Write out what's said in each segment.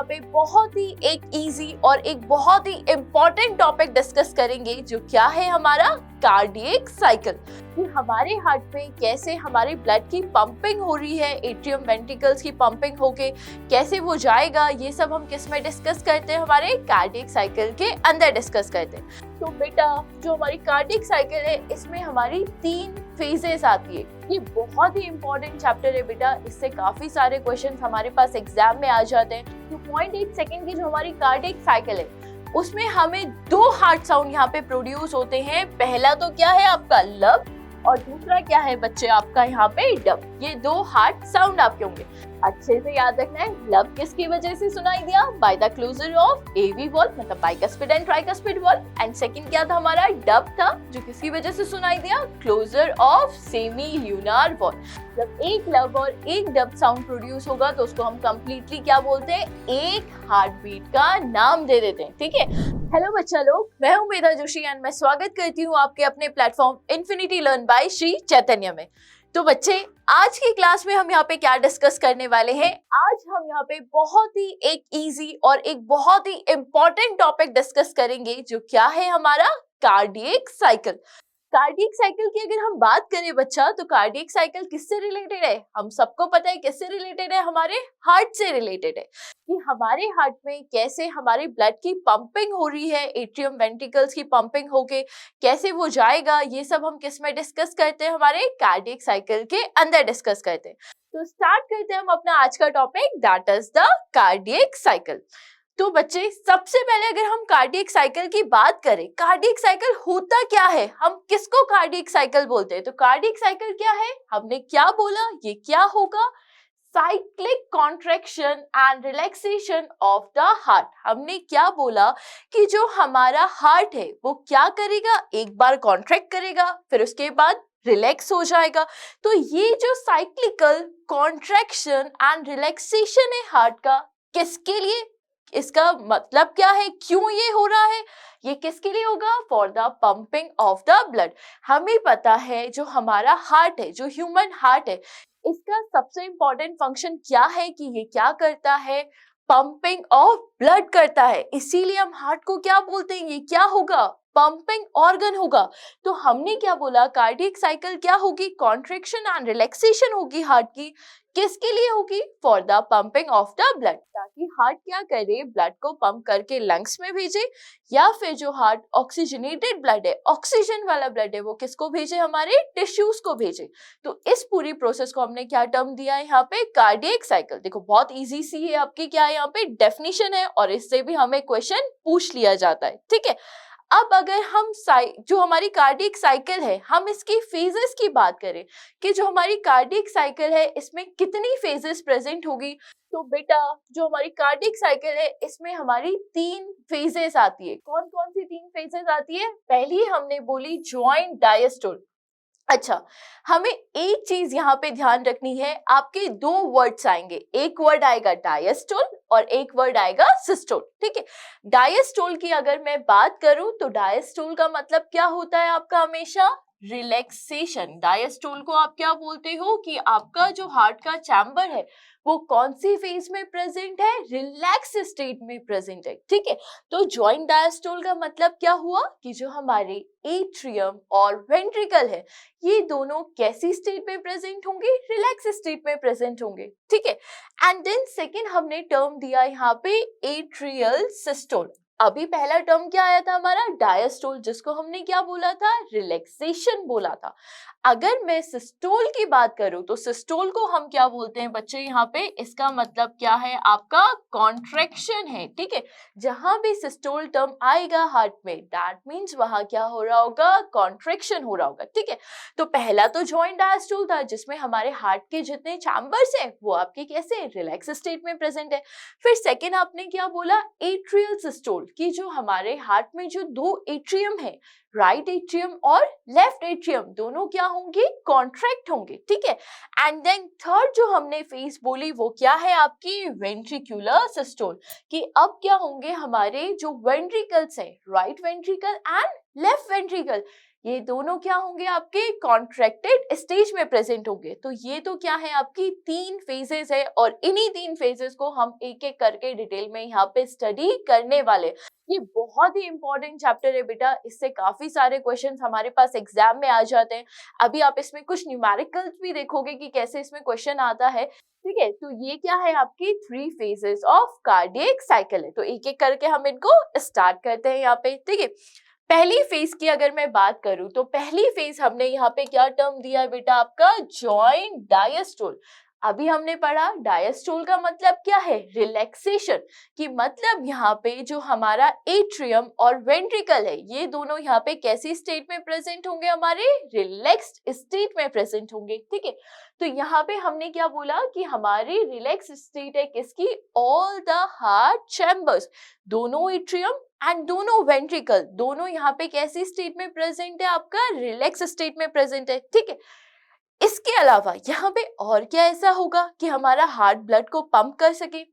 यहाँ पे बहुत ही एक इजी और एक बहुत ही इम्पोर्टेंट टॉपिक डिस्कस करेंगे जो क्या है हमारा कार्डियक साइकिल। कि हमारे हार्ट में कैसे हमारी ब्लड की पंपिंग हो रही है, एट्रियम वेंट्रिकल्स की पंपिंग होके कैसे वो जाएगा, ये सब हम किस में डिस्कस करते हैं, हमारे कार्डियक साइकिल के अंदर डिस्कस करते हैं। तो बेटा जो हमारी कार्डियक साइकिल है इसमें हमारी 3 फेजेस आती है। ये बहुत ही इंपॉर्टेंट चैप्टर है बेटा, इससे काफी सारे क्वेश्चंस हमारे पास एग्जाम में आ जाते हैं। 2.8 सेकंड की जो हमारी कार्डियक साइकिल है उसमें हमें 2 हार्ट साउंड यहाँ पे प्रोड्यूस होते हैं। पहला तो क्या है आपका लब और दूसरा क्या है बच्चे आपका यहाँ पे डब। ये 2 हार्ट साउंड आपके होंगे, अच्छे से याद रखना है। लब किसकी वजह से सुनाई दिया? By the closure of AV valve, मतलब bicuspid and tricuspid valve. And second क्या था हमारा? डब था, जो किसकी वजह से सुनाई दिया? Closure of semi lunar valve. जब एक लब और एक डब साउंड प्रोड्यूस होगा तो उसको हम कंप्लीटली क्या बोलते हैं? एक हार्ट बीट का नाम दे देते हैं। ठीक है, हेलो बच्चा लोग, मैं हूँ मेधा जोशी एंड मैं स्वागत करती हूँ आपके अपने platform infinity learn by Sri Chaitanya में। तो बच्चे आज की क्लास में हम यहाँ पे क्या डिस्कस करने वाले हैं? आज हम यहाँ पे बहुत ही एक इजी और एक बहुत ही इम्पोर्टेंट टॉपिक डिस्कस करेंगे जो क्या है हमारा कार्डियक साइकिल। कार्डियक साइकिल की अगर हम बात करें बच्चा, तो कार्डियक साइकिल किससे रिलेटेड है? हम सबको पता है किससे रिलेटेड है, हमारे हार्ट से रिलेटेड है। कि हमारे हार्ट में कैसे हमारी ब्लड की पंपिंग हो रही है, एट्रियम वेंट्रिकल्स की पंपिंग होके कैसे वो जाएगा, ये सब हम किस में डिस्कस करते हैं? हमारे कार्डियक साइकिल के अंदर डिस्कस करते हैं। तो स्टार्ट करते हैं हम अपना आज का topic, that is the cardiac cycle. तो बच्चे सबसे पहले अगर हम कार्डियक साइकिल की बात करें, कार्डियक साइकिल होता क्या है, हम किसको कार्डियक साइकिल बोलते हैं? तो कार्डियक साइकिल क्या है? हमने क्या बोला, ये क्या होगा? Cyclic contraction and relaxation of the heart. हमने क्या बोला कि जो हमारा हार्ट है वो क्या करेगा? एक बार कॉन्ट्रैक्ट करेगा, फिर उसके बाद रिलैक्स हो जाएगा। तो ये जो साइक्लिकल कॉन्ट्रैक्शन एंड रिलैक्सेशन है हार्ट का, किसके लिए? इसका मतलब क्या है, क्यों ये हो रहा है? ये किसके लिए होगा? For the pumping of the blood. हमें पता है जो हमारा हार्ट है, जो ह्यूमन हार्ट है, इसका सबसे इंपॉर्टेंट फंक्शन क्या है कि ये क्या करता है? पंपिंग ऑफ ब्लड करता है। इसीलिए हम हार्ट को क्या बोलते हैं? ये क्या होगा? पंपिंग ऑर्गन होगा। तो हमने क्या बोला? कार्डियक साइकिल क्या होगी? कॉन्ट्रैक्शन एंड रिलैक्सेशन होगी हार्ट की। किसके लिए होगी? For the pumping of the blood, ताकि हार्ट क्या करे? ब्लड को पंप करके लंग्स में भेजे, या फिर जो हार्ट ऑक्सीजनेटेड ब्लड है, ऑक्सीजन वाला ब्लड है, वो किसको भेजे? हमारे टिश्यूज को भेजे। तो इस पूरी प्रोसेस को हमने क्या टर्म दिया है यहाँ पे? Cardiac cycle. देखो बहुत इजी सी है आपकी, क्या है यहाँ पे? डेफिनेशन है, और इससे भी हमें क्वेश्चन पूछ लिया जाता है। ठीक है, अब अगर हम जो हमारी कार्डियक साइकिल है, हम इसकी फेजेस की बात करें कि जो हमारी कार्डियक साइकिल है इसमें कितनी फेजेस प्रेजेंट होगी, तो बेटा जो हमारी कार्डियक साइकिल है इसमें हमारी 3 फेजेस आती है। कौन कौन सी 3 फेजेस आती है? पहली हमने बोली जॉइंट डायस्टोल। अच्छा, हमें एक चीज यहाँ पे ध्यान रखनी है, आपके 2 वर्ड्स आएंगे, एक वर्ड आएगा डायस्टोल और एक वर्ड आएगा सिस्टोल। ठीक है, डायस्टोल की अगर मैं बात करूं तो डायस्टोल का मतलब क्या होता है आपका? हमेशा रिलैक्सेशन। डायस्टोल को आप क्या बोलते हो कि आपका जो हार्ट का चैम्बर है वो कौन सी फेज में प्रेजेंट है? रिलैक्स स्टेट में प्रेजेंट है। ठीक है, तो जॉइंट डायस्टोल का मतलब क्या हुआ कि जो हमारे एट्रियम और वेंट्रिकल है ये दोनों कैसी स्टेट में प्रेजेंट होंगे? रिलैक्स स्टेट में प्रेजेंट होंगे। ठीक है, एंड देन सेकेंड हमने टर्म दिया यहाँ पे एट्रियल सिस्टोल। अभी पहला टर्म क्या आया था हमारा? डायस्टोल, जिसको हमने क्या बोला था? रिलैक्सेशन बोला था। अगर मैं सिस्टोल की बात करूं तो सिस्टोल को हम क्या बोलते हैं बच्चे यहाँ पे? इसका मतलब क्या है आपका? कॉन्ट्रैक्शन है। ठीक है, जहां भी सिस्टोल टर्म आएगा हार्ट में, दैट मींस वहां क्या हो रहा होगा? कॉन्ट्रैक्शन हो रहा होगा। ठीक है, तो पहला तो जॉइंट डायस्टोल था जिसमें हमारे हार्ट के जितने चैम्बर्स हैं वो आपके कैसे? रिलैक्स स्टेट में प्रेजेंट है। फिर सेकेंड आपने क्या बोला? एट्रियल सिस्टोल, कि जो हमारे हार्ट में जो 2 एट्रियम है, राइट एट्रियम और लेफ्ट एट्रियम, दोनों क्या होंगे? कॉन्ट्रैक्ट होंगे। ठीक है, एंड देन थर्ड जो हमने फेज बोली वो क्या है आपकी? वेंट्रिकुलर सिस्टोल, कि अब क्या होंगे? हमारे जो वेंट्रिकल्स है, right ventricle and left ventricle, ये दोनों क्या होंगे आपके कॉन्ट्रैक्टेड स्टेज में प्रेजेंट होंगे। तो ये तो क्या है आपकी 3 फेजेस है और इन्हीं 3 फेजेस को हम एक एक करके डिटेल में यहाँ पे स्टडी करने वाले। ये बहुत ही इंपॉर्टेंट चैप्टर है बेटा, इससे काफी सारे क्वेश्चंस हमारे पास एग्जाम में आ जाते हैं। अभी आप इसमें कुछ न्यूमेरिकल्स भी देखोगे कि कैसे इसमें क्वेश्चन आता है। ठीक है, तो ये क्या है आपकी 3 फेजेस ऑफ कार्डियक साइकिल है। तो एक एक करके हम इनको स्टार्ट करते हैं यहाँ पे। ठीक है, पहली फेज की अगर मैं बात करूं तो पहली फेज हमने यहाँ पे क्या टर्म दिया है बेटा आपका जॉइंट डायस्टोल। अभी हमने पढ़ा डायस्टोल का मतलब क्या है रिलैक्सेशन, कि मतलब यहाँ पे जो हमारा एट्रियम और वेंट्रिकल है ये दोनों यहाँ पे कैसी स्टेट में प्रेजेंट होंगे, हमारे रिलैक्स्ड स्टेट में प्रेजेंट होंगे। ठीक है, तो यहाँ पे हमने क्या बोला कि हमारी रिलैक्स स्टेट है किसकी, ऑल द हार्ट चैम्बर्स, दोनों एट्रियम एंड दोनों वेंट्रिकल दोनों यहाँ पे कैसी स्टेट में प्रेजेंट है, आपका रिलैक्स स्टेट में प्रेजेंट है। ठीक है, इसके अलावा यहाँ पे और क्या ऐसा होगा कि हमारा हार्ट ब्लड को पंप कर सके।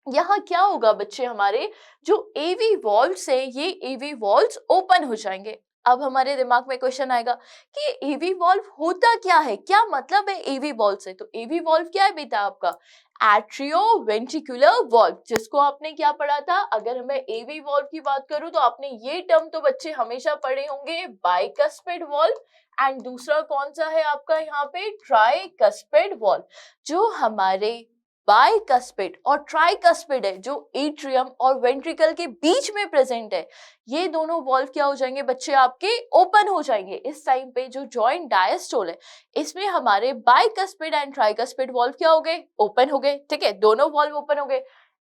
यहाँ क्या होगा बच्चे, हमारे जो एवी वॉल्व्स है ये एवी वॉल्व्स ओपन हो जाएंगे। अब हमारे दिमाग में क्वेश्चन आएगा कि एवी वॉल्व होता क्या है, क्या मतलब है एवी वॉल्व से। तो एवी वॉल्व क्या है बेटा आपका एट्रियोवेंट्रिकुलर वॉल्व, जिसको आपने क्या पढ़ा था, अगर मैं एवी वॉल्व की बात करूं तो आपने ये टर्म तो बच्चे हमेशा पढ़े होंगे, बाइकस्पिड वॉल्व एंड दूसरा कौन सा है आपका यहाँ पे ट्राइकस्पिड वॉल्व। जो हमारे बाइकस्पिड और ट्राइकस्पिड है जो एट्रियम और वेंट्रिकल के बीच में प्रेजेंट है, ये दोनों वॉल्व क्या हो जाएंगे बच्चे आपके ओपन हो जाएंगे। इस टाइम पे जो जॉइंट डायस्टोल है इसमें हमारे बाइकस्पिड एंड ट्राइकस्पिड वॉल्व क्या हो गए, ओपन हो गए। ठीक है, दोनों वॉल्व ओपन हो गए।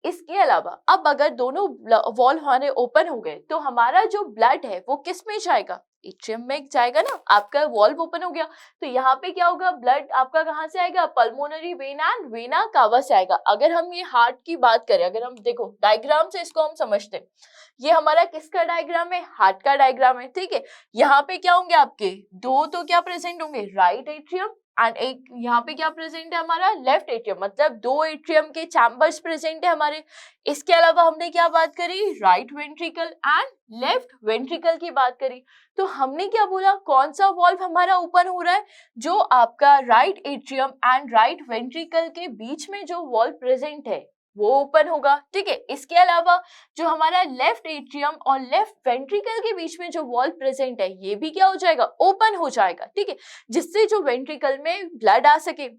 इसके अलावा अब अगर दोनों वॉल्व हमारे ओपन हो गए तो हमारा जो ब्लड है वो किस में जाएगा, एट्रियम में जाएगा ना। आपका वॉल्व ओपन हो गया तो यहाँ पे क्या होगा, ब्लड आपका कहाँ से आएगा, pulmonary vein and vena cava से आएगा। अगर हम ये हार्ट की बात करें, अगर हम देखो डायग्राम से इसको हम समझते हैं, ये हमारा किसका डायग्राम है, हार्ट का डायग्राम है। ठीक है, यहाँ पे क्या होंगे आपके दो तो क्या प्रेजेंट होंगे, राइट एट्रियम एंड एक यहाँ पे क्या प्रेजेंट है हमारा लेफ्ट एट्रियम, मतलब दो एट्रियम के चैम्बर्स प्रेजेंट है हमारे। इसके अलावा हमने क्या बात करी, right ventricle and left ventricle की बात करी। तो हमने क्या बोला, कौन सा वॉल्व हमारा ओपन हो रहा है, जो आपका right atrium and right ventricle के बीच में जो वॉल्व प्रेजेंट है वो ओपन होगा। ठीक है, इसके अलावा जो हमारा लेफ्ट एट्रियम और लेफ्ट वेंट्रिकल के बीच में जो वॉल्व प्रेजेंट है ये भी क्या हो जाएगा, ओपन हो जाएगा। ठीक है, जिससे जो वेंट्रिकल में ब्लड आ सके।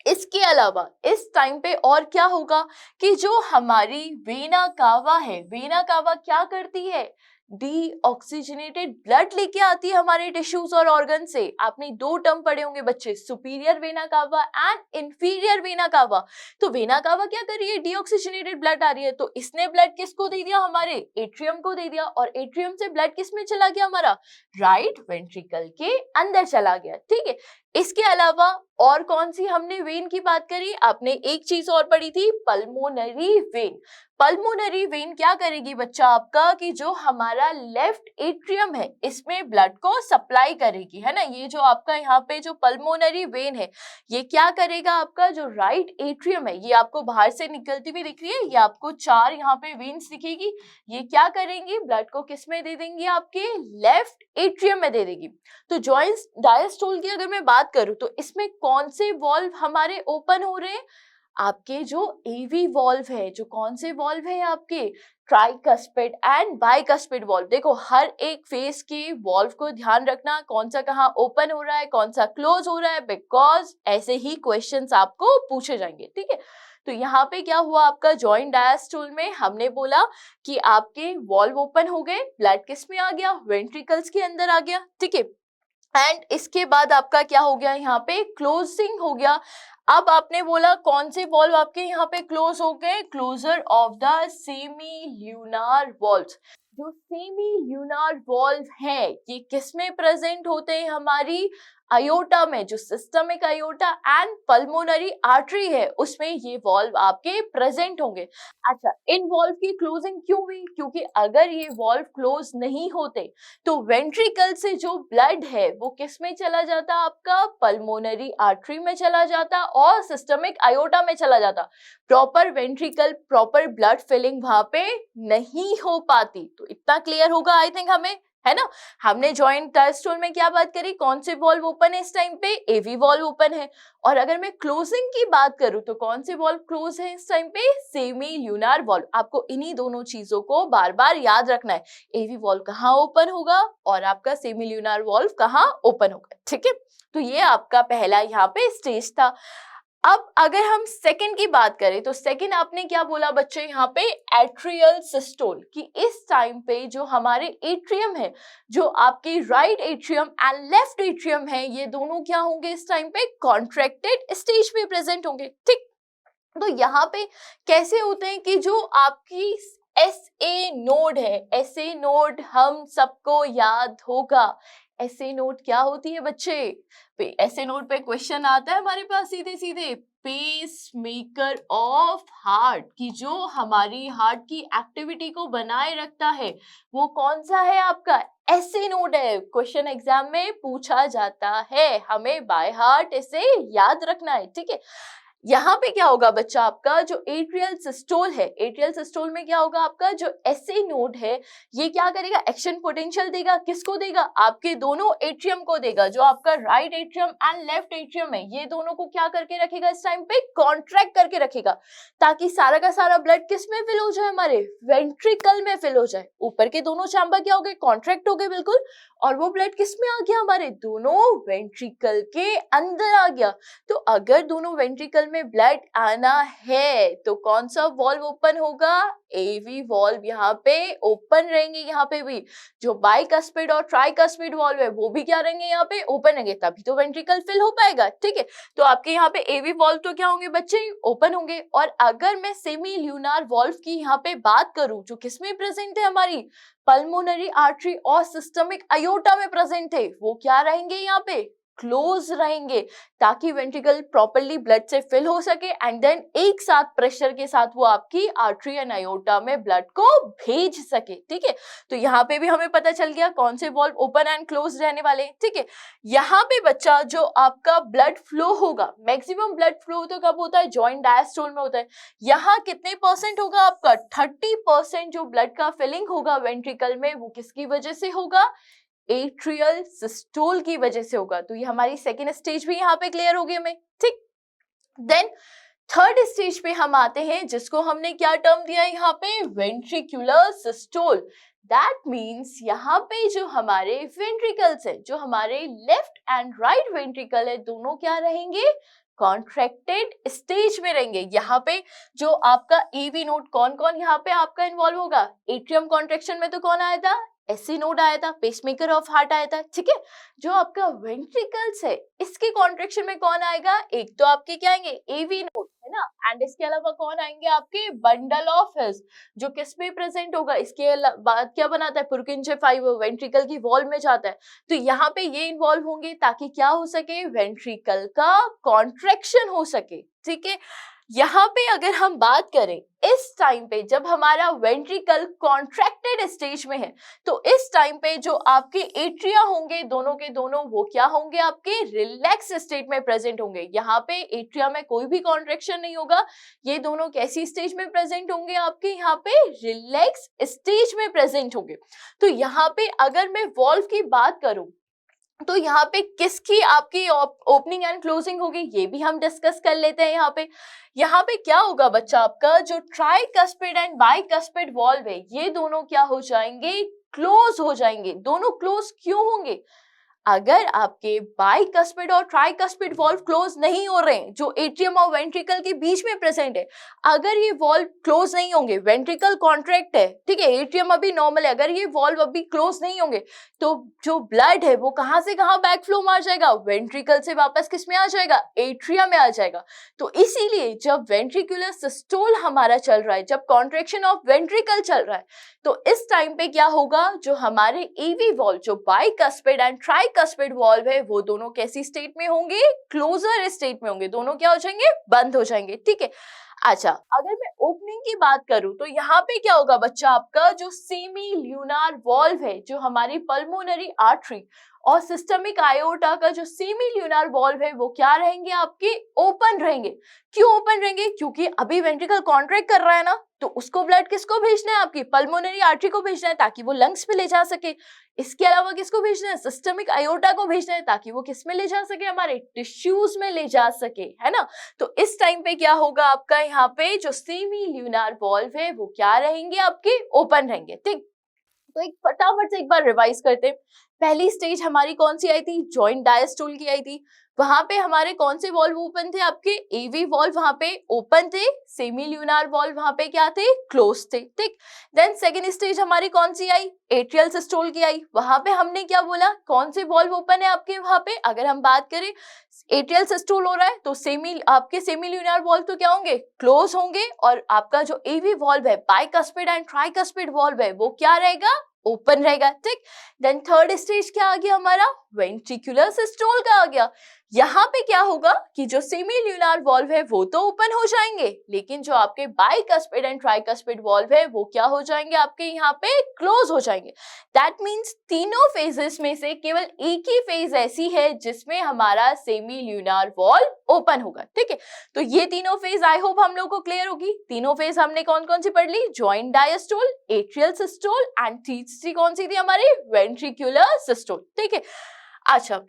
इसके अलावा इस टाइम पे और क्या होगा कि जो हमारी वेना कावा है, वेना कावा क्या करती है, डीऑक्सीजनेटेड ब्लड लेके आती है हमारे टिश्यूज और ऑर्गन से। आपने दो टर्म पढ़े होंगे बच्चे, superior vena cava and inferior vena cava. तो वेना कावा क्या कर रही है, डीऑक्सीजनेटेड ब्लड आ रही है, तो इसने ब्लड किसको दे दिया, हमारे एट्रियम को दे दिया, और एट्रियम से ब्लड किस में चला गया, हमारा राइट वेंट्रिकल के अंदर चला गया। ठीक है, इसके अलावा और कौन सी हमने वेन की बात करी, आपने एक चीज और पढ़ी थी, पल्मोनरी वेन। पल्मोनरी वेन क्या करेगी बच्चा आपका, कि जो हमारा लेफ्ट एट्रियम है इसमें ब्लड को सप्लाई करेगी, है ना। ये जो आपका यहाँ पे जो पल्मोनरी वेन है ये क्या करेगा, आपका जो राइट एट्रियम है, ये आपको बाहर से निकलती हुई दिख रही है, ये आपको 4 यहाँ पे वेन्स दिखेगी, ये क्या करेंगी, ब्लड को किस में दे देंगी, आपके लेफ्ट एट्रियम में दे देगी। तो जॉइंट डायस्टोल की अगर मैं बात करूं तो इसमें कौन से वॉल्व हमारे ओपन हो रहे हैं, आपके जो एवी वॉल्व है, जो कौन से वॉल्व है आपके ट्राइकस्पिड एंड बाइकस्पिड वॉल्व। देखो हर एक फेस के वॉल्व को ध्यान रखना, कौन सा कहाँ ओपन हो रहा है, कौन सा क्लोज हो रहा है, बिकॉज ऐसे ही क्वेश्चंस आपको पूछे जाएंगे। ठीक है, तो यहाँ पे क्या हुआ, आपका जॉइंट डायस्टोल में हमने बोला कि आपके वॉल्व ओपन हो गए, ब्लड किस में आ गया, वेंट्रिकल्स के अंदर आ गया। ठीक है, एंड इसके बाद आपका क्या हो गया, यहाँ पे क्लोजिंग हो गया। अब आपने बोला कौन से वॉल्व आपके यहाँ पे क्लोज हो गए, closure of the semi lunar valves. जो सेमी ल्यूनार वॉल्व है ये किस में प्रेजेंट होते हैं, हमारी आयोटा में, जो systemic iota and pulmonary artery है उसमें ये वॉल्व आपके प्रेजेंट होंगे। अच्छा, इन वॉल्व की क्लोजिंग क्यों हुई, क्योंकि अगर ये वॉल्व क्लोज नहीं होते तो वेंट्रिकल से जो ब्लड है वो किस में चला जाता, आपका पल्मोनरी आर्टरी में चला जाता और सिस्टमिक आयोटा में चला जाता। Proper ventricle proper blood filling वहां पे नहीं हो पाती। तो इतना क्लियर होगा आई थिंक हमें। है ना। हमने जॉइंट डायस्टोल में क्या बात करी, कौन से वॉल्व ओपन है इस टाइम पे, एवी वॉल्व ओपन है। और अगर मैं क्लोजिंग की बात करूं तो कौन से वॉल्व क्लोज है इस टाइम पे, सेमी ल्यूनार वॉल्व। आपको इन्हीं दोनों चीजों को बार बार याद रखना है, एवी वॉल्व कहाँ ओपन होगा और आपका सेमी ल्यूनार वॉल्व कहाँ ओपन होगा, ठीक है। तो ये आपका पहला यहाँ पे स्टेज था। अब अगर हम सेकंड की बात करें तो सेकंड आपने क्या बोला बच्चे यहाँ पे, एट्रियल सिस्टोल, कि इस टाइम पे जो हमारे एट्रियम है, जो आपके right atrium and left atrium है, ये दोनों क्या होंगे इस टाइम पे, कॉन्ट्रैक्टेड स्टेज पे प्रेजेंट होंगे, ठीक। तो यहाँ पे कैसे होते हैं कि जो आपकी SA नोड है, SA नोड हम सबको याद होगा। SA नोड क्या होती है बच्चे, SA नोड पे क्वेश्चन आता है हमारे पास सीधे सीधे, पेस मेकर ऑफ हार्ट, की जो हमारी हार्ट की एक्टिविटी को बनाए रखता है वो कौन सा है आपका, SA नोड है। क्वेश्चन एग्जाम में पूछा जाता है, हमें बाय हार्ट इसे याद रखना है, ठीक है। यहाँ पे क्या होगा बच्चा, आपका जो एट्रियल सिस्टोल है, एट्रियल सिस्टोल में क्या होगा, आपका जो SA नोड है ये क्या करेगा, एक्शन पोटेंशियल देगा, किसको देगा, आपके दोनों एट्रियम को देगा। जो आपका right atrium and left atrium है, ये दोनों को क्या करके रखेगा इस टाइम पे, कॉन्ट्रैक्ट करके रखेगा, ताकि सारा का सारा ब्लड किस में फिल हो जाए, हमारे वेंट्रिकल में फिल हो जाए। ऊपर के दोनों चैम्बर क्या हो गए, कॉन्ट्रैक्ट हो गए बिल्कुल, और वो ब्लड किस में आ गया, हमारे दोनों वेंट्रिकल के अंदर आ गया। तो अगर दोनों वेंट्रिकल में ब्लड आना है तो कौन सा वॉल्व ओपन होगा, एवी वॉल्व यहाँ पे ओपन रहेंगे। यहाँ पे भी जो बाइकस्पिड और ट्राइकस्पिड वॉल्व है वो भी क्या रहेंगे, यहाँ पे ओपन रहेंगे, तभी तो वेंट्रिकल फिल हो पाएगा, ठीक है। तो आपके यहाँ पे एवी वॉल्व तो क्या होंगे बच्चे, ओपन होंगे। और अगर मैं सेमी ल्यूनार वॉल्व की यहाँ पे बात करूं, जो किसमें प्रेजेंट है, हमारी पल्मोनरी आर्टरी और सिस्टमिक अयोटा में प्रेजेंट है, वो क्या रहेंगे, यहाँ पे क्लोज रहेंगे, ताकि वेंट्रिकल प्रॉपर्ली ब्लड से फिल हो सके एंड देन एक साथ प्रेशर के साथ वो आपकी आर्टरी एंड अयोटा में ब्लड को भेज सके, ठीक है। तो यहाँ पे भी हमें पता चल गया कौन से वॉल्व ओपन एंड क्लोज रहने वाले, ठीक है। यहाँ पे बच्चा जो आपका ब्लड फ्लो होगा, मैक्सिमम ब्लड फ्लो तो कब होता है, जॉइंट डायस्टोल में होता है। यहाँ कितने परसेंट होगा आपका, 30% जो ब्लड का फिलिंग होगा वेंट्रिकल में, वो किसकी वजह से होगा, एट्रियल सिस्टोल की वजह से होगा। तो ये हमारी सेकेंड स्टेज भी यहाँ पे क्लियर होगी हमें, ठीक। देन थर्ड स्टेज पे हम आते हैं, जिसको हमने क्या टर्म दिया है यहाँ पे, वेंट्रिकुलर सिस्टोल। दैट मीन्स यहाँ पे जो हमारे वेंट्रिकल्स है, जो हमारे लेफ्ट एंड राइट वेंट्रिकल है, दोनों क्या रहेंगे, कॉन्ट्रैक्टेड स्टेज में रहेंगे। यहाँ पे जो आपका एवी नोड कौन कौन यहाँ पे आपका इन्वॉल्व होगा, एट्रियम कॉन्ट्रैक्शन में तो कौन आया था, SA नोड आया था, पेसमेकर ऑफ हार्ट आया था, ठीक है। जो आपका वेंट्रिकल्स है, इसके कॉन्ट्रैक्शन में कौन आएगा, एक तो आपके क्या आएंगे, एवी नोड है ना, एंड इसके अलावा कौन आएंगे आपके, बंडल ऑफ हिल्स, जो किस में प्रेजेंट होगा, इसके बाद क्या बनाता है, पुरकिंजे फाइबर वेंट्रिकल की वॉल में जाता है। तो यहाँ पे ये इन्वॉल्व होंगे ताकि क्या हो सके, वेंट्रिकल का कॉन्ट्रैक्शन हो सके, ठीक है। यहाँ पे अगर हम बात करें इस टाइम पे जब हमारा वेंट्रिकल कॉन्ट्रैक्टेड स्टेज में है, तो इस टाइम पे जो आपके एट्रिया होंगे दोनों के दोनों, वो क्या होंगे, आपके रिलैक्स स्टेट में प्रेजेंट होंगे। यहाँ पे एट्रिया में कोई भी कॉन्ट्रैक्शन नहीं होगा, ये दोनों कैसी स्टेज में प्रेजेंट होंगे, आपके यहाँ पे रिलैक्स स्टेज में प्रेजेंट होंगे। तो यहाँ पे अगर मैं वॉल्व की बात करूं तो यहाँ पे किसकी आपकी ओपनिंग एंड क्लोजिंग होगी, ये भी हम डिस्कस कर लेते हैं। यहाँ पे क्या होगा बच्चा, आपका जो ट्राइकस्पिड एंड बाइकस्पिड वॉल्व है, ये दोनों क्या हो जाएंगे, क्लोज हो जाएंगे। दोनों क्लोज क्यों होंगे, अगर आपके बाइकस्पिड और ट्राइकस्पिड वॉल्व क्लोज नहीं हो रहे हैं, जो एट्रियम और वेंट्रिकल के बीच में प्रेजेंट है, अगर ये वॉल्व क्लोज नहीं होंगे, वेंट्रिकल कॉन्ट्रैक्ट है, ठीक है, एट्रियम अभी नॉर्मल है, अगर ये वॉल्व अभी क्लोज नहीं होंगे तो जो ब्लड है वो कहां से कहां बैक फ्लो मार जाएगा, वेंट्रिकल से वापस किस में आ जाएगा, एट्रिया में आ जाएगा। तो इसीलिए जब वेंट्रिकुलर सिस्टोल हमारा चल रहा है, जब कॉन्ट्रैक्शन ऑफ वेंट्रिकल चल रहा है, तो इस टाइम पे क्या होगा, जो हमारे एवी वॉल्व, जो बाइकस्पिड एंड ट्राइकस्पिड वॉल्व है, वो दोनों कैसी स्टेट में होंगे, क्लोजर स्टेट में होंगे, दोनों क्या हो जाएंगे, बंद हो जाएंगे, ठीक है। अच्छा, अगर मैं ओपनिंग की बात करूं तो यहाँ पे क्या होगा बच्चा, आपका जो सेमी ल्यूनार वॉल्व है, जो हमारी पल्मोनरी आर्टरी और सिस्टमिक आयोटा का जो सेमी ल्यूनार वॉल्व है, वो क्या रहेंगे, आपके ओपन रहेंगे। क्यों ओपन रहेंगे, क्योंकि अभी वेंट्रिकल कॉन्ट्रैक्ट कर रहा है ना, तो उसको ब्लड किसको भेजना है, आपकी पल्मोनरी आर्टरी को भेजना है ताकि वो लंग्स पे ले जा सके। इसके अलावा किसको भेजना है, सिस्टमिक आयोटा को भेजना है ताकि वो किस में ले जा सके, हमारे टिश्यूज में ले जा सके, है ना। तो इस टाइम पे क्या होगा आपका, यहाँ पे जो सेमी ल्यूनार वॉल्व है वो क्या रहेंगे, आपके ओपन रहेंगे। ठीक, तो एक फटाफट से एक बार रिवाइज करते हैं। पहली स्टेज हमारी कौन सी आई थी, जॉइंट डायस्टोल की आई थी। वहां पे हमारे कौन से वॉल्व ओपन थे, आपके एवी वॉल्व वहां पे ओपन थे, सेमी ल्यूनार वॉल्व वहां पे क्या थे, क्लोज थे। ठीक, देन सेकेंड स्टेज हमारी कौन सी आई, एट्रियल सिस्टोल की आई। वहां पे हमने क्या बोला, कौन से वॉल्व ओपन है आपके वहां पे, अगर हम बात करें एट्रियल सिस्टोल हो रहा है तो आपके सेमी ल्यूनार वॉल्व तो क्या होंगे, क्लोज होंगे, और आपका जो एवी वॉल्व है, बाइकस्पिड एंड ट्राइकस्पिड वॉल्व है, वो क्या रहेगा, ओपन रहेगा। ठीक, देन थर्ड स्टेज क्या आ गया हमारा, वेंट्रिकुलर सिस्टोल का आ गया। यहाँ पे क्या होगा कि जो सेमी ल्यूनार वॉल्व है वो तो ओपन हो जाएंगे, लेकिन जो आपके बाइकस्पिड एंड ट्राइकस्पिड वॉल्व है वो क्या हो जाएंगे, आपके यहाँ पे क्लोज हो जाएंगे। दैट मीन्स तीनों फेजेस में से केवल एक ही फेज ऐसी है जिसमें हमारा सेमी ल्यूनार वॉल्व ओपन होगा। ठीक है, तो ये तीनों फेज आई होप हम लोग को क्लियर होगी। तीनों फेज हमने कौन कौन सी पढ़ ली, joint diastole, atrial systole and तीसरी कौन सी थी हमारी, वेंट्रिकुलर सिस्टोल। ठीक है, अच्छा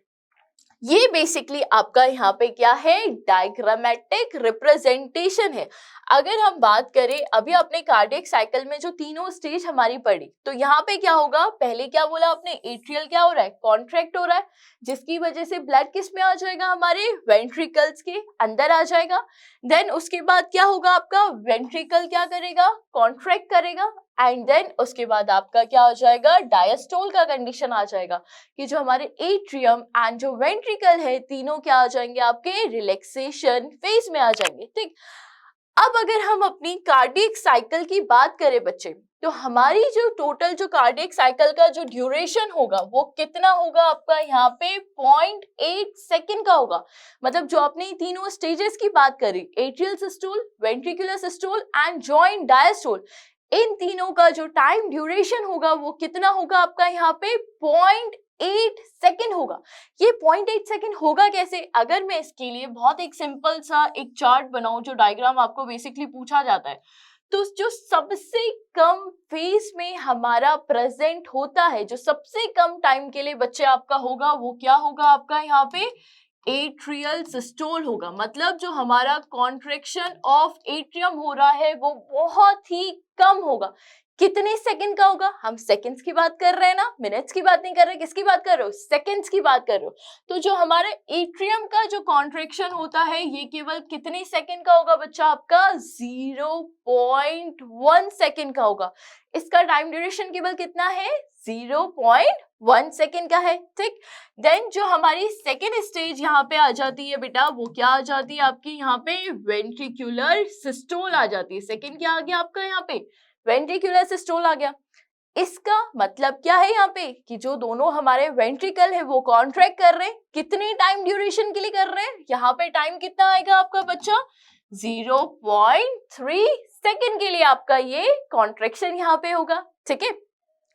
ये बेसिकली आपका यहाँ पे क्या है, डायग्रामेटिक रिप्रेजेंटेशन है। अगर हम बात करें अभी अपने कार्डियक साइकिल में जो तीनों स्टेज हमारी पड़ी, तो यहाँ पे क्या होगा, पहले क्या बोला आपने, एट्रियल क्या हो रहा है, कॉन्ट्रैक्ट हो रहा है, जिसकी वजह से ब्लड किस में आ जाएगा, हमारे वेंट्रिकल्स के अंदर आ जाएगा। देन उसके बाद क्या होगा, आपका वेंट्रिकल क्या करेगा, कॉन्ट्रैक्ट करेगा, एंड देन उसके बाद आपका क्या हो जाएगा, डायस्टोल का कंडीशन आ जाएगा कि जो हमारे एट्रियम एंड जो वेंट्रिकल है तीनों क्या आ जाएंगे, आपके रिलैक्सेशन फेज में आ जाएंगे। ठीक, अब अगर हम अपनी कार्डियक साइकिल की बात करें बच्चे, तो हमारी जो टोटल जो कार्डियक साइकिल का जो ड्यूरेशन होगा वो कितना होगा, आपका यहाँ पे 0.8 सेकेंड का होगा। मतलब जो आपने तीनों स्टेजेस की बात करी, atrial systole, ventricular systole and joint diastole, इन तीनों का जो टाइम ड्यूरेशन होगा वो कितना होगा, आपका यहाँ पे 0.8 सेकेंड होगा। ये 0.8 सेकेंड होगा कैसे, अगर मैं इसके लिए बहुत एक सिंपल सा एक चार्ट बनाऊं, जो डायग्राम आपको बेसिकली पूछा जाता है, तो जो सबसे कम फेज में हमारा प्रेजेंट होता है, जो सबसे कम टाइम के लिए बच्चे आपका होगा, वो क्या होगा, आपका यहाँ पे एट्रियल सिस्टोल होगा। मतलब जो हमारा कॉन्ट्रैक्शन ऑफ एट्रियम हो रहा है वो बहुत ही कम होगा। कितने सेकंड का होगा, हम सेकंड्स की बात कर रहे हैं ना, मिनट्स की बात नहीं कर रहे, किसकी बात कर रहे हो, सेकंड्स की बात कर रहे हो। तो जो हमारे एट्रियम का जो कॉन्ट्रैक्शन होता है ये केवल कितने सेकंड का होगा बच्चा, आपका 0.1 सेकंड का होगा। इसका टाइम ड्यूरेशन केवल कितना है, 0.1 सेकेंड का है। ठीक, देन जो हमारी सेकेंड स्टेज यहाँ पे आ जाती है बेटा, वो क्या आ जाती है आपकी, यहाँ पे वेंट्रिकुलर सिस्टोल आ जाती है। सेकेंड क्या आ गया आपका, यहाँ पे वेंट्रिकुलर सिस्टोल आ गया। इसका मतलब क्या है यहाँ पे कि जो दोनों हमारे वेंट्रिकल है वो कॉन्ट्रैक्ट कर रहे हैं, कितने टाइम ड्यूरेशन के लिए कर रहे हैं, यहाँ पे टाइम कितना आएगा आपका बच्चा, 0.3 सेकेंड के लिए आपका ये कॉन्ट्रैक्शन यहाँ पे होगा। ठीक है,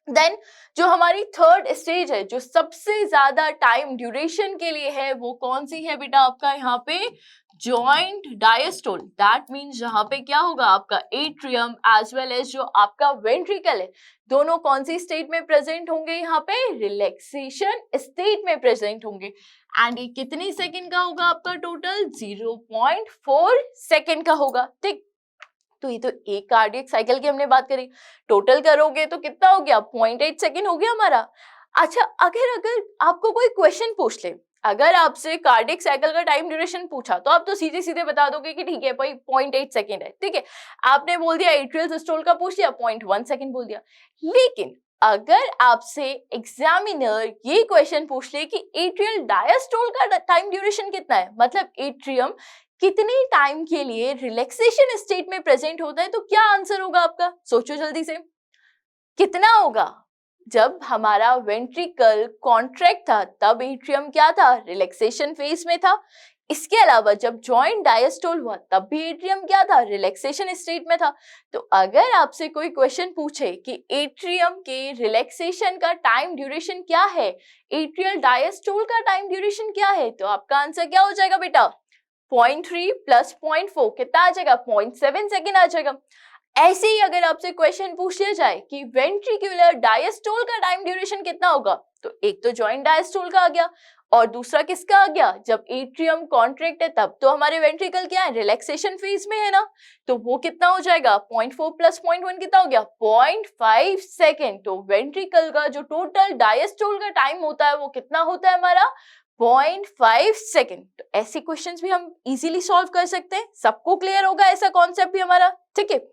देन जो हमारी थर्ड स्टेज है, जो सबसे ज्यादा टाइम ड्यूरेशन के लिए है, वो कौन सी है बेटा, आपका यहाँ पे जॉइंट डायस्टोल। दैट मीन्स यहाँ पे क्या होगा, आपका एट्रियम एज वेल एज जो आपका वेंट्रिकल है, दोनों कौन सी स्टेट में प्रेजेंट होंगे, यहाँ पे रिलैक्सेशन स्टेट में प्रेजेंट होंगे। एंड ये कितने सेकेंड का होगा आपका, टोटल 0.4 सेकेंड का होगा। ठीक, तो ये तो एक कार्डियक साइकिल की हमने बात करी, टोटल करोगे तो कितना हो गया, 0.8 सेकेंड हो गया हमारा। अच्छा, अगर आपको कोई क्वेश्चन पूछ ले, अगर आपसे कार्डियक साइकिल का टाइम ड्यूरेशन पूछा, तो आप तो सीधे सीधे बता दोगे कि ठीक है भाई 0.8 सेकेंड है। ठीक है, आपने बोल दिया एट्रियल सिस्टोल का पूछ लिया, 0.1 सेकेंड बोल दिया। लेकिन अगर आपसे एग्जामिनर ये क्वेश्चन पूछ ले कि एट्रियल डायस्टोल का टाइम ड्यूरेशन कितना है, मतलब एट्रियम कितने टाइम के लिए रिलैक्सेशन स्टेट में प्रेजेंट होता है, तो क्या आंसर होगा आपका, सोचो जल्दी से, कितना होगा। जब हमारा वेंट्रिकल कॉन्ट्रैक्ट था तब एट्रियम क्या था, रिलैक्सेशन फेज में था। इसके अलावा जब जॉइंट डायस्टोल हुआ तब भी एट्रियम क्या था, रिलैक्सेशन स्टेट में था। तो अगर आपसे कोई क्वेश्चन पूछे कि एट्रियम के रिलैक्सेशन का टाइम ड्यूरेशन क्या है, एट्रियल डायस्टोल का टाइम ड्यूरेशन क्या है, तो आपका आंसर क्या हो जाएगा बेटा, 0.3 प्लस 0.4 कितना आ जाएगा, 0.7 सेकेंड आ जाएगा। ऐसे ही अगर आपसे क्वेश्चन पूछ लिया जाए कि वेंट्रिकुलर डायस्टोल का टाइम ड्यूरेशन कितना होगा, तो एक तो जॉइंट डायस्टोल का आ गया और दूसरा किसका आ गया, जब एट्रियम कॉन्ट्रैक्ट है तब तो हमारे वेंट्रिकल क्या है, रिलैक्सेशन फेज में है ना, तो वो कितना हो जाएगा 0.4 प्लस 0.1 कितना हो गया 0.5 सेकेंड। तो वेंट्रिकल का जो टोटल डायस्टोल का टाइम होता है वो कितना होता है हमारा 0.5 सेकेंड। तो ऐसे क्वेश्चंस भी हम इजीली सॉल्व कर सकते हैं, सबको क्लियर होगा ऐसा कॉन्सेप्ट भी हमारा, ठीक है।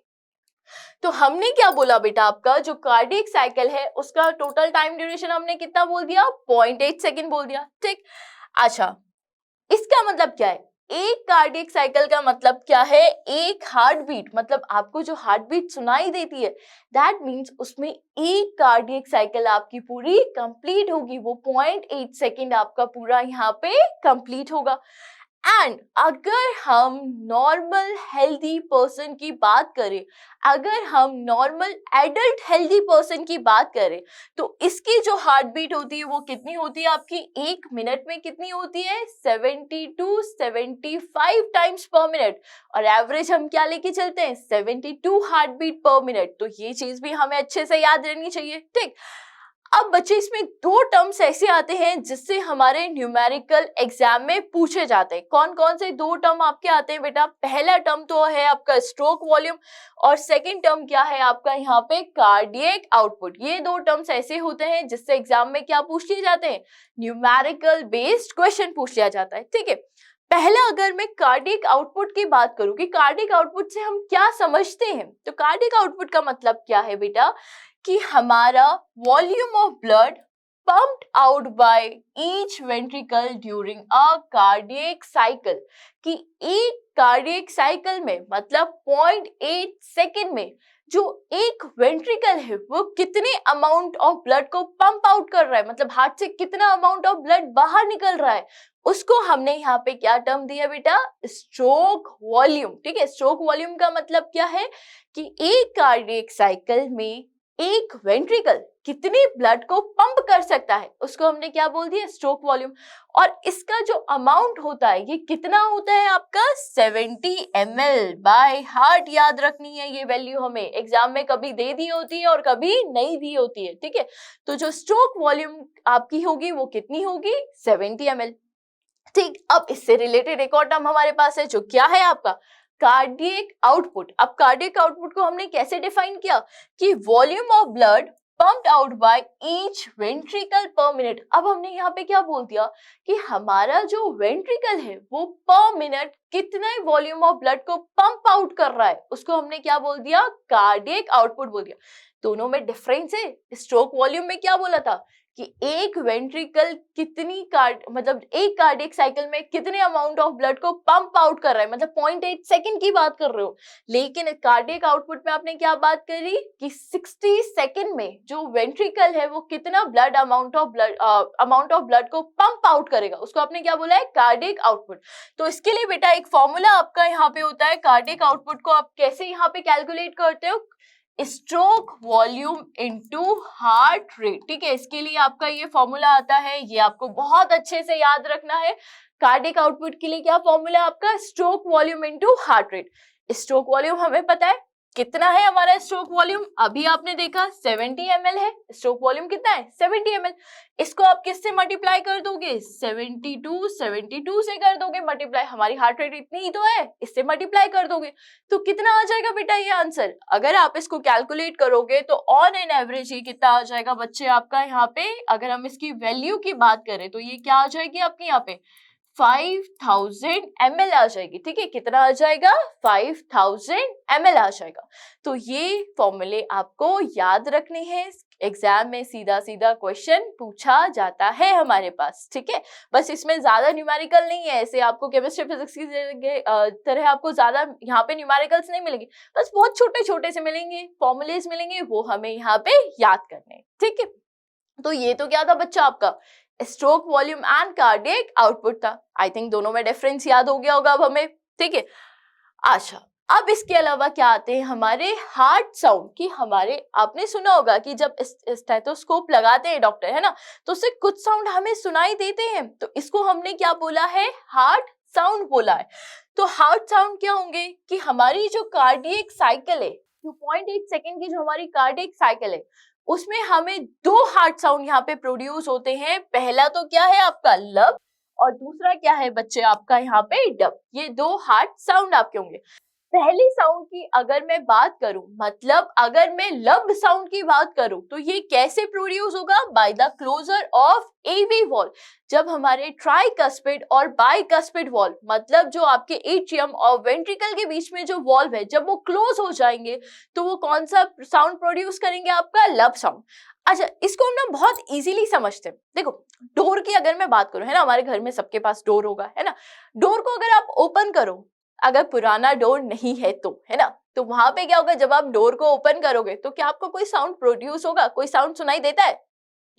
तो हमने क्या बोला बेटा, आपका जो कार्डियक साइकिल है उसका टोटल टाइम ड्यूरेशन हमने कितना बोल दिया 0.8 सेकेंड बोल दिया, ठीक। अच्छा, इसका मतलब क्या है, एक कार्डियक साइकिल का मतलब क्या है, एक हार्ट बीट, मतलब आपको जो हार्ट बीट सुनाई देती है दैट मीन्स उसमें एक कार्डियक साइकिल आपकी पूरी कंप्लीट होगी, वो 0.8 सेकेंड आपका पूरा यहाँ पे कंप्लीट होगा। एंड अगर हम नॉर्मल हेल्दी पर्सन की बात करें, अगर हम नॉर्मल एडल्ट हेल्दी पर्सन की बात करें, तो इसकी जो हार्ट बीट होती है वो कितनी होती है आपकी, एक मिनट में कितनी होती है 70 to 75 टाइम्स पर मिनट, और एवरेज हम क्या लेके चलते हैं 72 हार्ट बीट पर मिनट। तो ये चीज भी हमें अच्छे से याद रहनी चाहिए, ठीक। अब बच्चे इसमें दो टर्म्स ऐसे आते हैं जिससे हमारे न्यूमेरिकल एग्जाम में पूछे जाते हैं। कौन कौन से दो टर्म आपके आते हैं बेटा, पहला टर्म तो है आपका स्ट्रोक वॉल्यूम और सेकंड टर्म क्या है आपका यहाँ पे कार्डियक आउटपुट। ये दो टर्म्स ऐसे होते हैं जिससे एग्जाम में क्या पूछ लिए जाते हैं, न्यूमेरिकल बेस्ड क्वेश्चन पूछ लिया जाता है, ठीक है। पहला अगर मैं कार्डियक आउटपुट की बात करूं कि कार्डियक आउटपुट से हम क्या समझते हैं, तो कार्डियक आउटपुट का मतलब क्या है बेटा कि हमारा volume of blood pumped out by each ventricle during a cardiac cycle, कि एक कार्डियक साइकिल में मतलब 0.8 सेकेंड में जो एक वेंट्रिकल है वो कितने अमाउंट ऑफ ब्लड को पंप आउट कर रहा है, मतलब हार्ट से कितना अमाउंट ऑफ ब्लड बाहर निकल रहा है, उसको हमने यहाँ पे क्या टर्म दिया बेटा, स्ट्रोक वॉल्यूम, ठीक है। स्ट्रोक वॉल्यूम का मतलब क्या है कि एक कार्डियक साइकिल में एक वेंट्रिकल कितनी ब्लड को पंप कर सकता है उसको हमने क्या बोल दिया, स्ट्रोक वॉल्यूम। और इसका जो अमाउंट होता है ये कितना होता है आपका 70 ml बाय हार्ट। याद रखनी है ये वैल्यू, हमें एग्जाम में कभी दे दी होती है और कभी नहीं दी होती है, ठीक है। तो जो स्ट्रोक वॉल्यूम आपकी होगी वो कितनी होगी 70 ml, ठीक। अब इससे रिलेटेड एक और टर्म हमारे पास है जो क्या है आपका कार्डियक आउटपुट। अब कार्डियक आउटपुट को हमने कैसे डिफाइन किया कि volume of blood pumped out by each ventricle पर मिनट। अब हमने यहाँ पे क्या बोल दिया कि हमारा जो वेंट्रिकल है वो पर मिनट कितने वॉल्यूम ऑफ ब्लड को पंप आउट कर रहा है उसको हमने क्या बोल दिया, कार्डियक आउटपुट बोल दिया। दोनों में डिफरेंस है। स्ट्रोक वॉल्यूम में क्या बोला था कि एक वेंट्रिकल कितनी मतलब एक कार्डियक साइकिल में कितने अमाउंट ऑफ ब्लड को पंप आउट कर रहा है, मतलब 0.8 सेकंड की बात कर रहे हो। लेकिन कार्डियक आउटपुट में आपने क्या बात करी कि 60 सेकंड में जो वेंट्रिकल है वो कितना ब्लड अमाउंट ऑफ ब्लड को पंप आउट करेगा उसको आपने क्या बोला है, कार्डियक आउटपुट। तो इसके लिए बेटा एक फॉर्मूला आपका यहाँ पे होता है, कार्डियक आउटपुट को आप कैसे यहाँ पे कैलकुलेट करते हो, stroke volume into heart rate, ठीक है। इसके लिए आपका ये फॉर्मूला आता है, ये आपको बहुत अच्छे से याद रखना है। कार्डियक आउटपुट के लिए क्या फॉर्मूला है आपका, stroke volume into heart rate. Stroke volume हमें पता है कितना है हमारा स्ट्रोक वॉल्यूम, अभी आपने देखा 70 ml है, स्ट्रोक वॉल्यूम कितना है 70 ml। इसको आप किससे मल्टीप्लाई कर दोगे, 72 से कर दोगे मल्टीप्लाई, हमारी हार्ट रेट इतनी ही तो है, इससे मल्टीप्लाई कर दोगे तो कितना आ जाएगा बेटा ये आंसर। अगर आप इसको कैलकुलेट करोगे तो ऑन एन एवरेज ये कितना आ जाएगा बच्चे आपका यहाँ पे, अगर हम इसकी वैल्यू की बात करें तो ये क्या आ जाएगी आपके यहाँ पे 5000 ml आ जाएगी, ठीक है। कितना आ जाएगा 5000 ml आ जाएगा। तो ये फॉर्मूले आपको याद रखने हैं, एग्जाम में सीधा सीधा क्वेश्चन पूछा जाता है हमारे पास, ठीक है। बस इसमें ज्यादा न्यूमेरिकल नहीं है, ऐसे आपको केमिस्ट्री फिजिक्स की तरह आपको ज्यादा यहाँ पे न्यूमेरिकल्स नहीं मिलेंगे, बस बहुत छोटे छोटे से मिलेंगे, फॉर्मूलेज मिलेंगे, वो हमें यहाँ पे याद करने हैं, ठीक है। तो ये तो क्या था बच्चा आपका stroke volume and cardiac output था। आई थिंक दोनों में डिफरेंस याद हो गया होगा अब हमें, ठीक है। अच्छा, अब इसके अलावा क्या आते हैं हमारे हार्ट साउंड की। हमारे आपने सुना होगा कि जब स्टेथोस्कोप लगाते हैं डॉक्टर, है ना, तो उससे कुछ साउंड हमें सुनाई देते हैं, तो इसको हमने क्या बोला है, हार्ट साउंड बोला है। तो हार्ट साउंड क्या होंगे कि हमारी जो कार्डियक साइकिल है तो 0.8 सेकेंड की जो हमारी कार्डियक साइकिल है उसमें हमें दो हार्ट साउंड यहाँ पे प्रोड्यूस होते हैं। पहला तो क्या है आपका लब और दूसरा क्या है बच्चे आपका यहाँ पे डब। ये दो हार्ट साउंड आपके होंगे। पहली साउंड की अगर मैं बात करूं, मतलब अगर मैं लब साउंड की बात करूं तो ये कैसे प्रोड्यूस होगा? By the closure of AV valve. जब हमारे ट्राइकस्पिड और बाइकस्पिड वॉल्व, मतलब जो आपके एट्रियम और वेंट्रिकल के बीच में जो वॉल्व है, जब वो क्लोज हो जाएंगे तो वो कौन सा साउंड प्रोड्यूस करेंगे? आपका लब साउंड। अच्छा, इसको हम ना बहुत इजीली समझते हैं। देखो, डोर की अगर मैं बात करूं, है ना, हमारे घर में सबके पास डोर होगा, है ना। डोर को अगर आप ओपन करो, अगर पुराना डोर नहीं है तो, है ना, तो वहां पे क्या होगा? जब आप डोर को ओपन करोगे तो क्या आपको कोई साउंड प्रोड्यूस होगा? कोई साउंड सुनाई देता है?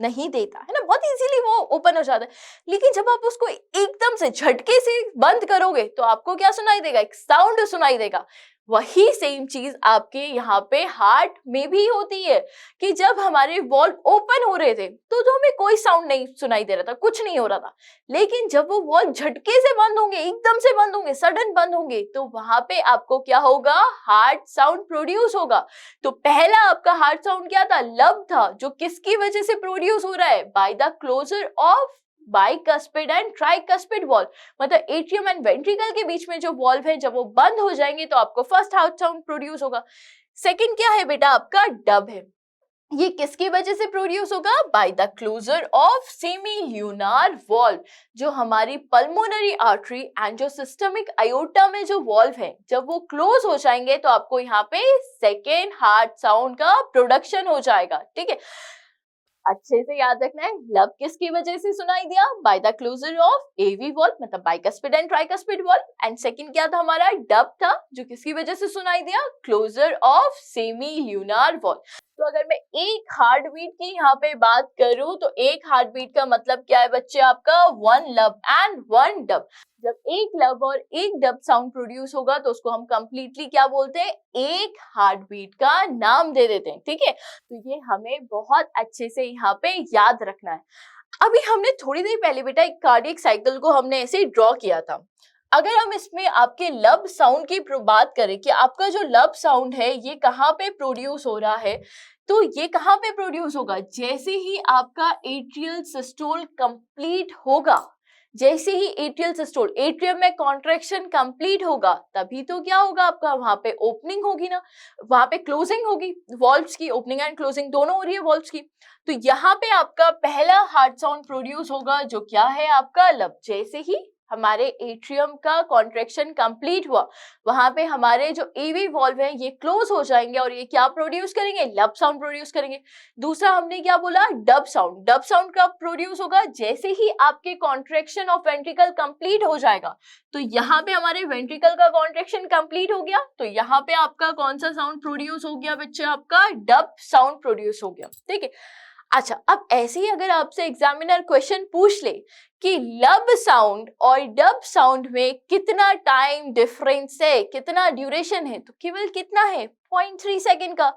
नहीं देता, है ना। बहुत इजीली वो ओपन हो जाता है। लेकिन जब आप उसको एकदम से झटके से बंद करोगे तो आपको क्या सुनाई देगा? एक साउंड सुनाई देगा। वही सेम चीज आपके यहाँ पे हार्ट में भी होती है कि जब हमारे वॉल्व ओपन हो रहे थे तो हमें कोई साउंड नहीं सुनाई दे रहा था, कुछ नहीं हो रहा था। लेकिन जब वो वॉल्व झटके से बंद होंगे, एकदम से बंद होंगे, सडन बंद होंगे, तो वहां पे आपको क्या होगा? हार्ट साउंड प्रोड्यूस होगा। तो पहला आपका हार्ट साउंड क्या था? लब था, जो किसकी वजह से प्रोड्यूस हो रहा है? By the closure of bicuspid and tricuspid valve. मतलब एट्रियम एंड वेंट्रिकल के बीच में जो वॉल्व है, जब वो बंद हो जाएंगे तो आपको फर्स्ट हार्ट साउंड प्रोड्यूस होगा। सेकंड क्या है बेटा? आपका डब है। ये किसकी वजह से प्रोड्यूस होगा? By the closure of semi lunar valve. जो हमारी पल्मोनरी आर्टरी एंड जो सिस्टमिक आयोटा में जो वॉल्व है, जब वो क्लोज हो जाएंगे तो आपको यहाँ पे सेकेंड हार्ट साउंड का प्रोडक्शन हो जाएगा। ठीक है, अच्छे से याद रखना है। लब किसकी वजह से सुनाई दिया? By the closure of AV valve, मतलब bicuspid and tricuspid valve. And second क्या था हमारा? डब था, जो किसकी वजह से सुनाई दिया? Closure of semi lunar valve. तो अगर मैं एक हार्ट बीट की यहाँ पे बात करूं तो एक हार्ट बीट का मतलब क्या है बच्चे? आपका वन लब एंड वन डब। जब एक लब और एक डब साउंड प्रोड्यूस होगा तो उसको हम कंप्लीटली क्या बोलते हैं? एक हार्ट बीट का नाम दे देते हैं। ठीक है, तो ये हमें बहुत अच्छे से यहाँ पे याद रखना है। अभी हमने थोड़ी देर पहले बेटा एक कार्डियक साइकिल को हमने ऐसे ड्रॉ किया था। अगर हम इसमें आपके लब साउंड की बात करें कि आपका जो लब साउंड है ये कहाँ पे प्रोड्यूस हो रहा है, तो ये कहाँ पे प्रोड्यूस होगा? जैसे ही आपका एट्रियल सिस्टोल कंप्लीट होगा, जैसे ही एट्रियल सिस्टोल, एट्रियम में कॉन्ट्रैक्शन कंप्लीट होगा, तभी तो क्या होगा? आपका वहां पे ओपनिंग होगी ना, वहां पे क्लोजिंग होगी। वॉल्व्स की ओपनिंग एंड क्लोजिंग दोनों हो रही है वॉल्व्स की। तो यहाँ पे आपका पहला हार्ट साउंड प्रोड्यूस होगा, जो क्या है? आपका लब। जैसे ही हमारे एट्रियम का कॉन्ट्रैक्शन कंप्लीट हुआ, वहां पे हमारे जो एवी वॉल्व है ये क्लोज हो जाएंगे और ये क्या प्रोड्यूस करेंगे? लब साउंड प्रोड्यूस करेंगे। दूसरा हमने क्या बोला? Dub sound. डब साउंड कब प्रोड्यूस होगा? जैसे ही आपके कॉन्ट्रैक्शन ऑफ वेंट्रिकल कंप्लीट हो जाएगा। तो यहाँ पे हमारे वेंट्रिकल का कॉन्ट्रैक्शन कंप्लीट हो गया, तो यहाँ पे आपका कौन सा साउंड प्रोड्यूस हो गया बच्चे? आपका डब साउंड प्रोड्यूस हो गया। ठीक है, अच्छा, अब ऐसे ही अगर आपसे एग्जामिनर क्वेश्चन पूछ ले कि लब साउंड और डब साउंड में कितना टाइम डिफरेंस है, कितना ड्यूरेशन है, तो केवल कितना है? 0.3 सेकेंड का।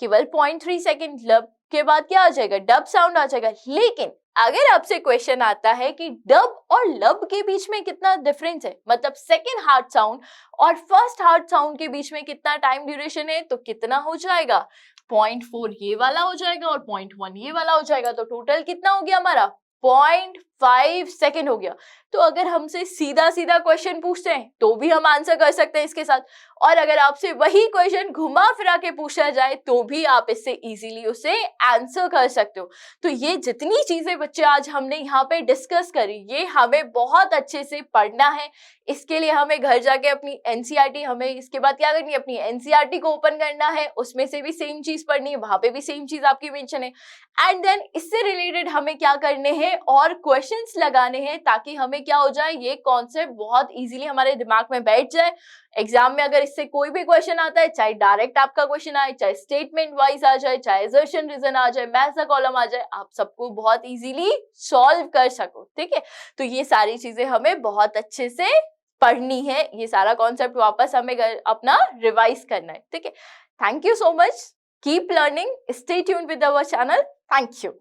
केवल 0.3 सेकेंड। लब के बाद क्या आ जाएगा? डब साउंड आ जाएगा। लेकिन अगर आपसे क्वेश्चन आता है कि डब और लब के बीच में कितना डिफरेंस है, मतलब सेकेंड हार्ट साउंड और फर्स्ट हार्ट साउंड के बीच में कितना टाइम ड्यूरेशन है, तो कितना हो जाएगा? 0.4 ये वाला हो जाएगा और 0.1 ये वाला हो जाएगा। तो टोटल कितना हो गया हमारा? 0.5 सेकेंड हो गया। तो अगर हमसे सीधा सीधा क्वेश्चन पूछते हैं तो भी हम आंसर कर सकते हैं इसके साथ, और अगर आपसे वही क्वेश्चन घुमा फिरा के पूछा जाए तो भी आप इससे इजीली उसे आंसर कर सकते हो। तो ये जितनी चीजें बच्चे आज हमने यहाँ पे डिस्कस करी, ये हमें बहुत अच्छे से पढ़ना है। इसके लिए हमें घर जाके अपनी एनसीईआरटी, हमें इसके बाद क्या करनी है? अपनी एनसीईआरटी को ओपन करना है, उसमें से भी सेम चीज पढ़नी है, वहां पे भी सेम चीज आपकी मेंशन है। एंड देन इससे रिलेटेड हमें क्या करने हैं? और क्वेश्चंस लगाने हैं, ताकि हमें क्या हो जाए? ये कॉन्सेप्ट बहुत इजीली हमारे दिमाग में बैठ जाए। एग्जाम में अगर इससे कोई भी क्वेश्चन आता है, चाहे डायरेक्ट आपका क्वेश्चन आए, चाहे स्टेटमेंट वाइज आ जाए, चाहे असर्शन रीजन आ जाए, मैथ्स का कॉलम आ जाए, आप सबको बहुत इजीली सॉल्व कर सको। ठीक है, तो ये सारी चीजें हमें बहुत अच्छे से पढ़नी है। ये सारा कॉन्सेप्ट वापस हमें अपना रिवाइज करना है। ठीक है, thank you so much, keep learning, stay tuned with our channel. Thank you.